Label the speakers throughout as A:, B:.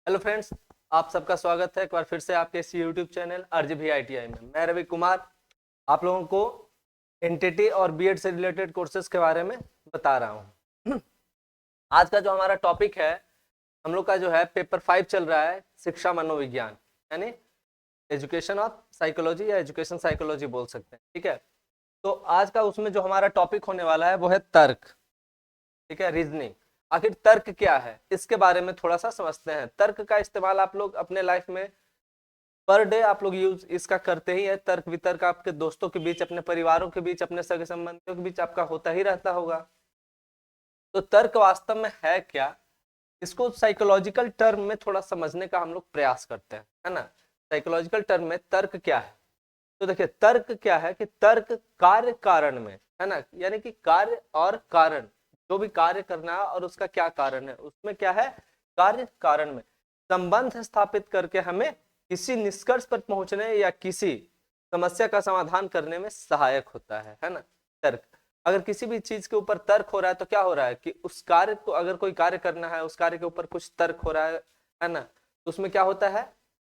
A: Hello friends, आप सबका स्वागत है एक बार फिर से आपके इस यूट्यूब चैनल आरजीवी आईटीआई में। मैं रवि कुमार आप लोगों को एनटीटी और बीएड से रिलेटेड कोर्सेज के बारे में बता रहा हूँ। आज का जो हमारा टॉपिक है, हम लोग का जो है पेपर 5 चल रहा है, शिक्षा मनोविज्ञान यानी एजुकेशन ऑफ साइकोलॉजी या एजुकेशन साइकोलॉजी बोल सकते हैं। ठीक है, तो आज का उसमें जो हमारा टॉपिक होने वाला है वो है तर्क। ठीक है, रीजनिंग। आखिर तर्क क्या है, इसके बारे में थोड़ा सा समझते हैं। तर्क का इस्तेमाल आप लोग अपने लाइफ में पर डे आप लोग यूज इसका करते ही है। तर्क वितर्क आपके दोस्तों के बीच, अपने परिवारों के बीच, अपने सगे संबंधियों के बीच आपका होता ही रहता होगा। तो तर्क वास्तव में है क्या, इसको साइकोलॉजिकल टर्म में थोड़ा समझने का हम लोग प्रयास करते हैं, है ना। साइकोलॉजिकल टर्म में तर्क क्या है, तो देखिए तर्क क्या है कि तर्क कार्य कारण में, है ना, यानी कि कार्य और कारण, जो भी कार्य करना है और उसका क्या कारण है, उसमें क्या है, कार्य कारण में संबंध स्थापित करके हमें किसी निष्कर्ष पर पहुंचने या किसी समस्या का समाधान करने में सहायक होता है ना। तर्क, अगर किसी भी चीज के ऊपर तर्क हो रहा है तो क्या हो रहा है कि उस कार्य को, अगर कोई कार्य करना है, उस कार्य के ऊपर कुछ तर्क हो रहा है ना, तो उसमें क्या होता है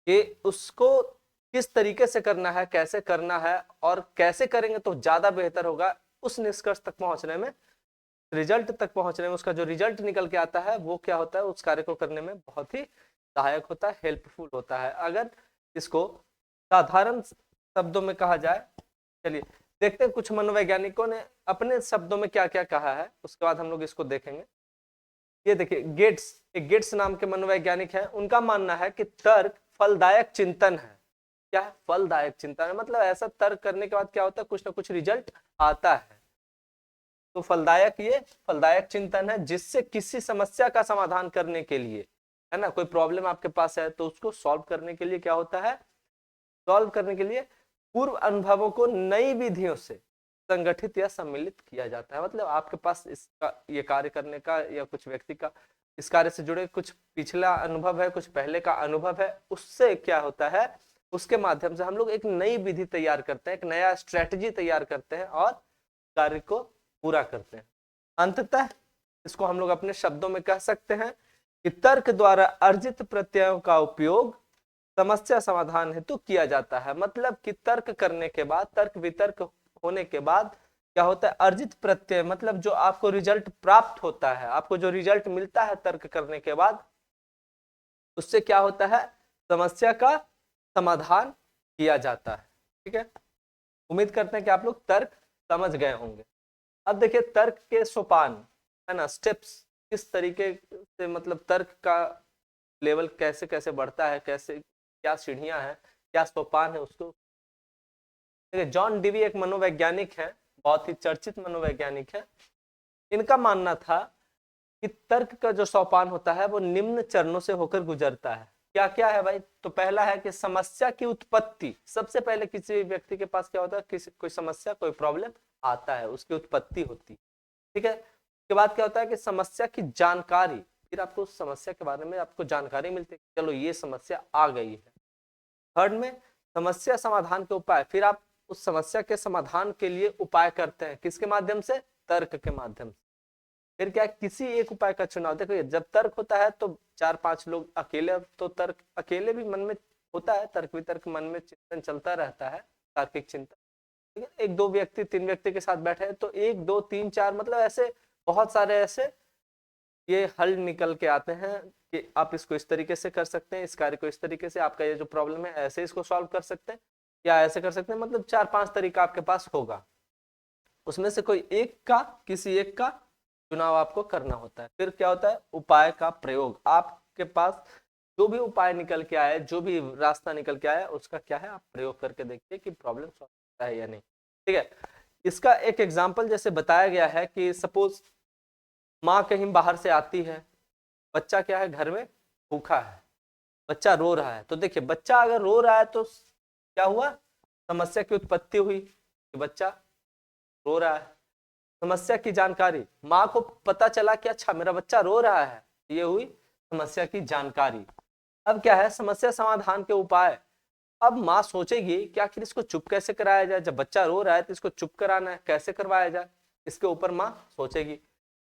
A: कि उसको किस तरीके से करना है, कैसे करना है और कैसे करेंगे तो ज्यादा बेहतर होगा, उस निष्कर्ष तक पहुंचने में, रिजल्ट तक पहुंचने में, उसका जो रिजल्ट निकल के आता है वो क्या होता है, उस कार्य को करने में बहुत ही सहायक होता है, हेल्पफुल होता है। अगर इसको साधारण शब्दों में कहा जाए, चलिए देखते हैं कुछ मनोवैज्ञानिकों ने अपने शब्दों में क्या क्या कहा है, उसके बाद हम लोग इसको देखेंगे। ये देखिए गेट्स, एक गेट्स नाम के मनोवैज्ञानिक है, उनका मानना है कि तर्क फलदायक चिंतन है। क्या है, फलदायक चिंतन है, मतलब ऐसा तर्क करने के बाद क्या होता है, कुछ ना कुछ रिजल्ट आता है। तो फलदायक, ये फलदायक चिंतन है जिससे किसी समस्या का समाधान करने के लिए, है ना, कोई प्रॉब्लम आपके पास है तो उसको सॉल्व करने के लिए क्या होता है, सॉल्व करने के लिए पूर्व अनुभवों को नई विधियों से संगठित या सम्मिलित किया जाता है। मतलब आपके पास इसका, ये कार्य करने का या कुछ व्यक्ति का इस कार्य से जुड़े कुछ पिछला अनुभव है, कुछ पहले का अनुभव है, उससे क्या होता है, उसके माध्यम से हम लोग एक नई विधि तैयार करते हैं, एक नया स्ट्रेटजी तैयार करते हैं और कार्य को पूरा करते हैं। अंततः इसको हम लोग अपने शब्दों में कह सकते हैं कि तर्क द्वारा अर्जित प्रत्ययों का उपयोग समस्या समाधान हेतु किया जाता है। मतलब कि तर्क करने के बाद, तर्क वितर्क होने के बाद क्या होता है, अर्जित प्रत्यय, मतलब जो आपको रिजल्ट प्राप्त होता है, आपको जो रिजल्ट मिलता है तर्क करने के बाद, उससे क्या होता है, समस्या का समाधान किया जाता है। ठीक है, उम्मीद करते हैं कि आप लोग तर्क समझ गए होंगे। अब देखिए तर्क के सोपान, है ना, स्टेप्स, किस तरीके से, मतलब तर्क का लेवल कैसे कैसे बढ़ता है, कैसे क्या सीढ़ियां हैं, क्या सोपान है उसको। देखिए जॉन डीवी एक मनोवैज्ञानिक है, बहुत ही चर्चित मनोवैज्ञानिक है। इनका मानना था कि तर्क का जो सोपान होता है वो निम्न चरणों से होकर गुजरता है। क्या क्या है भाई, तो पहला है कि समस्या की उत्पत्ति। सबसे पहले किसी व्यक्ति के पास क्या होता है, किसी कोई समस्या, कोई प्रॉब्लम आता है, उसकी उत्पत्ति होती है। ठीक है, उसके बाद क्या होता है कि समस्या की जानकारी, फिर आपको उस समस्या के बारे में आपको जानकारी मिलती है, चलो ये समस्या आ गई है। थर्ड में समस्या समाधान के उपाय, फिर आप उस समस्या के समाधान के लिए उपाय करते हैं, किसके माध्यम से, तर्क के माध्यम से। फिर क्या, किसी एक उपाय का चुनाव। देखो जब तर्क होता है तो 4-5 लोग अकेले, तो तर्क अकेले भी मन में होता है, तर्क वितर्क मन में चिंतन चलता रहता है, तार्किक चिंतन। ठीक है, 1-2 व्यक्ति, 3 व्यक्ति के साथ बैठे हैं तो 1-2-3-4, मतलब ऐसे बहुत सारे ऐसे ये हल निकल के आते हैं कि आप इसको इस तरीके से कर सकते हैं, इस कार्य को इस तरीके से, आपका ये जो प्रॉब्लम है ऐसे इसको सॉल्व कर सकते हैं या ऐसे कर सकते हैं, मतलब 4-5 तरीका आपके पास होगा, उसमें से कोई एक का, किसी एक का चुनाव आपको करना होता है। फिर क्या होता है, उपाय का प्रयोग। आपके पास जो भी उपाय निकल के आए, जो भी रास्ता निकल के आया, उसका क्या है, आप प्रयोग करके देखिए कि प्रॉब्लम सॉल्व होता है या नहीं। ठीक है, इसका एक एग्जाम्पल जैसे बताया गया है कि सपोज माँ कहीं बाहर से आती है, बच्चा क्या है, घर में भूखा है, बच्चा रो रहा है। तो देखिए बच्चा अगर रो रहा है तो क्या हुआ, समस्या की उत्पत्ति हुई कि बच्चा रो रहा है। समस्या की जानकारी, माँ को पता चला कि अच्छा मेरा बच्चा रो रहा है, ये हुई समस्या की जानकारी। अब क्या है, समस्या समाधान के उपाय। अब माँ सोचेगी कि आखिर इसको चुप कैसे कराया जाए, जब बच्चा रो रहा है तो इसको चुप कराना है, कैसे करवाया जाए, इसके ऊपर माँ सोचेगी।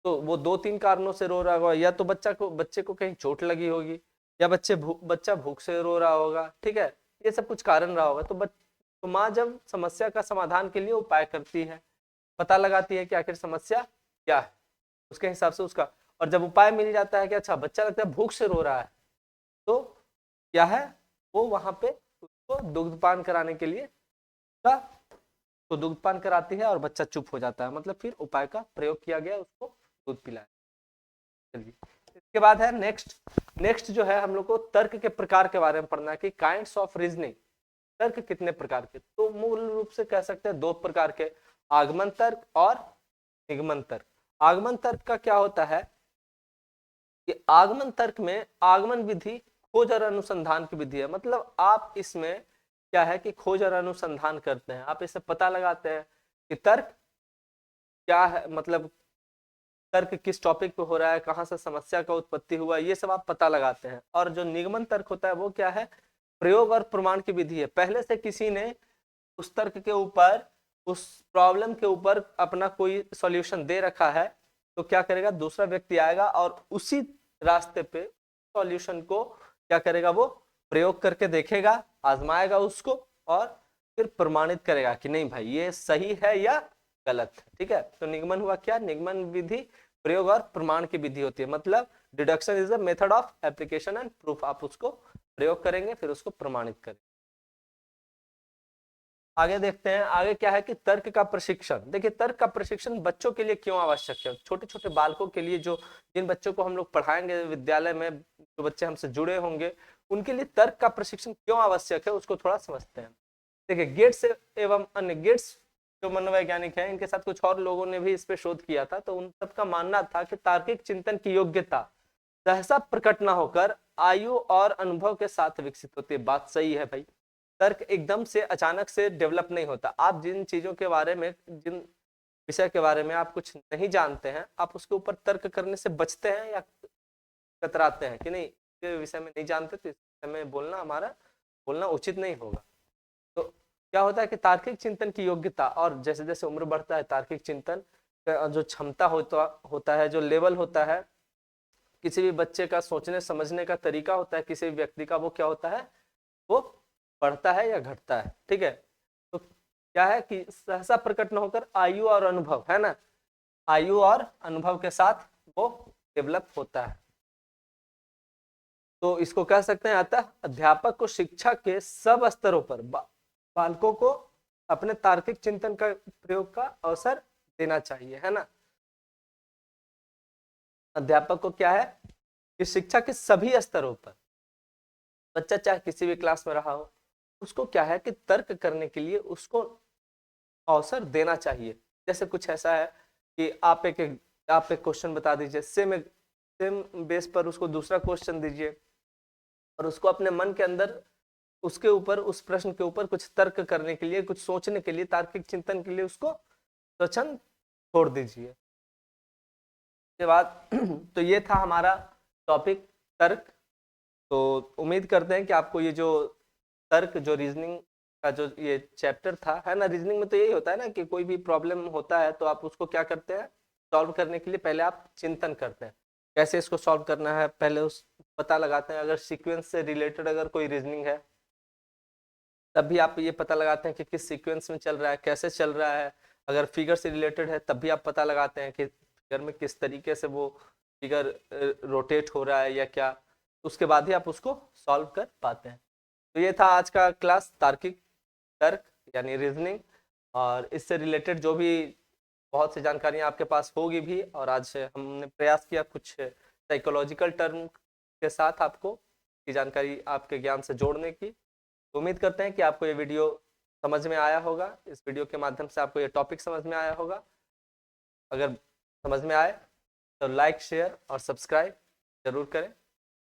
A: तो वो 2-3 कारणों से रो रहा होगा, या तो बच्चे को कहीं चोट लगी होगी, या बच्चा भूख से रो रहा होगा, ठीक है, ये सब कुछ कारण रहा होगा। तो माँ जब समस्या का समाधान के लिए उपाय करती है, पता लगाती है कि आखिर समस्या क्या है, उसके हिसाब से उसका, और जब उपाय मिल जाता है कि अच्छा बच्चा लगता है भूख से रो रहा है, तो क्या है, वो वहां पे उसको दुग्धपान कराने के लिए का तो दुग्धपान कराती है और बच्चा चुप हो जाता है, मतलब फिर उपाय का प्रयोग किया गया, उसको दूध पिलाया। चलिए, इसके बाद है नेक्स्ट जो है हम लोग को तर्क के प्रकार के बारे में पढ़ना है कि काइंड्स ऑफ रीजनिंग, तर्क कितने प्रकार के। तो मूल रूप से कह सकते हैं दो प्रकार के, आगमन तर्क और निगमन तर्क। आगमन तर्क का क्या होता है कि आगमन तर्क में आगमन विधि खोज और अनुसंधान की विधि है, मतलब आप इसमें क्या है कि खोज और अनुसंधान करते हैं, आप इसे पता लगाते हैं कि तर्क क्या है, मतलब तर्क किस टॉपिक पे हो रहा है, कहाँ से समस्या का उत्पत्ति हुआ, ये सब आप पता लगाते हैं। और जो निगमन तर्क होता है वो क्या है, प्रयोग और प्रमाण की विधि है। पहले से किसी ने उस तर्क के ऊपर, उस प्रॉब्लम के ऊपर अपना कोई सॉल्यूशन दे रखा है, तो क्या करेगा, दूसरा व्यक्ति आएगा और उसी रास्ते पे सॉल्यूशन को क्या करेगा, वो प्रयोग करके देखेगा, आजमाएगा उसको, और फिर प्रमाणित करेगा कि नहीं भाई ये सही है या गलत है, ठीक है। तो निगमन हुआ क्या, निगमन विधि प्रयोग और प्रमाण की विधि होती है, मतलब deduction is a method of application and proof, आप उसको प्रयोग करेंगे फिर उसको प्रमाणित करेंगे। आगे देखते हैं, आगे क्या है कि तर्क का प्रशिक्षण। देखिए तर्क का प्रशिक्षण बच्चों के लिए क्यों आवश्यक है, छोटे छोटे बालकों के लिए, जो जिन बच्चों को हम लोग पढ़ाएंगे विद्यालय में, जो बच्चे हमसे जुड़े होंगे, उनके लिए तर्क का प्रशिक्षण क्यों आवश्यक है, उसको थोड़ा समझते हैं। देखिए गेट्स एवं अन्य गेट्स जो मनोवैज्ञानिक हैं, इनके साथ कुछ और लोगों ने भी इस पे शोध किया था, तो उन सबका मानना था कि तार्किक चिंतन की योग्यता सहसा प्रकट न होकर आयु और अनुभव के साथ विकसित होती है। बात सही है भाई, तर्क एकदम से अचानक से डेवलप नहीं होता। आप जिन चीजों के बारे में, जिन विषय के बारे में आप कुछ नहीं जानते हैं, आप उसके ऊपर तर्क करने से बचते हैं या कतराते हैं कि नहीं, इसके विषय में नहीं जानते तो इस विषय में बोलना उचित नहीं होगा। तो क्या होता है कि तार्किक चिंतन की योग्यता, और जैसे जैसे उम्र बढ़ता है तार्किक चिंतन का जो क्षमता होता है, जो लेवल होता है, किसी भी बच्चे का सोचने समझने का तरीका होता है, किसी भी व्यक्ति का, वो क्या होता है, वो बढ़ता है या घटता है, ठीक है। तो क्या है कि सहसा प्रकट न होकर आयु और अनुभव, है ना, आयु और अनुभव के साथ वो डेवलप होता है। तो इसको कह सकते हैं, अतः अध्यापक को शिक्षा के सब स्तरों पर बालकों को अपने तार्किक चिंतन का प्रयोग का अवसर देना चाहिए, है ना। अध्यापक को क्या है कि शिक्षा के सभी स्तरों पर, बच्चा चाहे किसी भी क्लास में रहा हो, उसको क्या है कि तर्क करने के लिए उसको अवसर देना चाहिए। जैसे कुछ ऐसा है कि आप एक क्वेश्चन बता दीजिए, सेम बेस पर उसको दूसरा क्वेश्चन दीजिए, और उसको अपने मन के अंदर उसके ऊपर, उस प्रश्न के ऊपर कुछ तर्क करने के लिए, कुछ सोचने के लिए, तार्किक चिंतन के लिए उसको स्वच्छंद छोड़ दीजिए। उसके बाद तो ये था हमारा टॉपिक तर्क। तो उम्मीद करते हैं कि आपको ये जो तर्क, जो रीजनिंग का जो ये चैप्टर था, है ना, रीजनिंग में तो यही होता है ना कि कोई भी प्रॉब्लम होता है तो आप उसको क्या करते हैं, सॉल्व करने के लिए पहले आप चिंतन करते हैं, कैसे इसको सॉल्व करना है, पहले उस पता लगाते हैं, अगर सीक्वेंस से रिलेटेड अगर कोई रीजनिंग है तब भी आप ये पता लगाते हैं कि किस सीक्वेंस में चल रहा है, कैसे चल रहा है। अगर फिगर से रिलेटेड है तब भी आप पता लगाते हैं कि फिगर में किस तरीके से वो फिगर रोटेट हो रहा है या क्या, उसके बाद ही आप उसको सॉल्व कर पाते हैं। तो ये था आज का क्लास, तार्किक तर्क यानी रीजनिंग, और इससे रिलेटेड जो भी बहुत सी जानकारियां आपके पास होगी भी, और आज हमने प्रयास किया कुछ साइकोलॉजिकल टर्म के साथ आपको की जानकारी आपके ज्ञान से जोड़ने की। तो उम्मीद करते हैं कि आपको ये वीडियो समझ में आया होगा, इस वीडियो के माध्यम से आपको ये टॉपिक समझ में आया होगा। अगर समझ में आए तो लाइक, शेयर और सब्सक्राइब जरूर करें।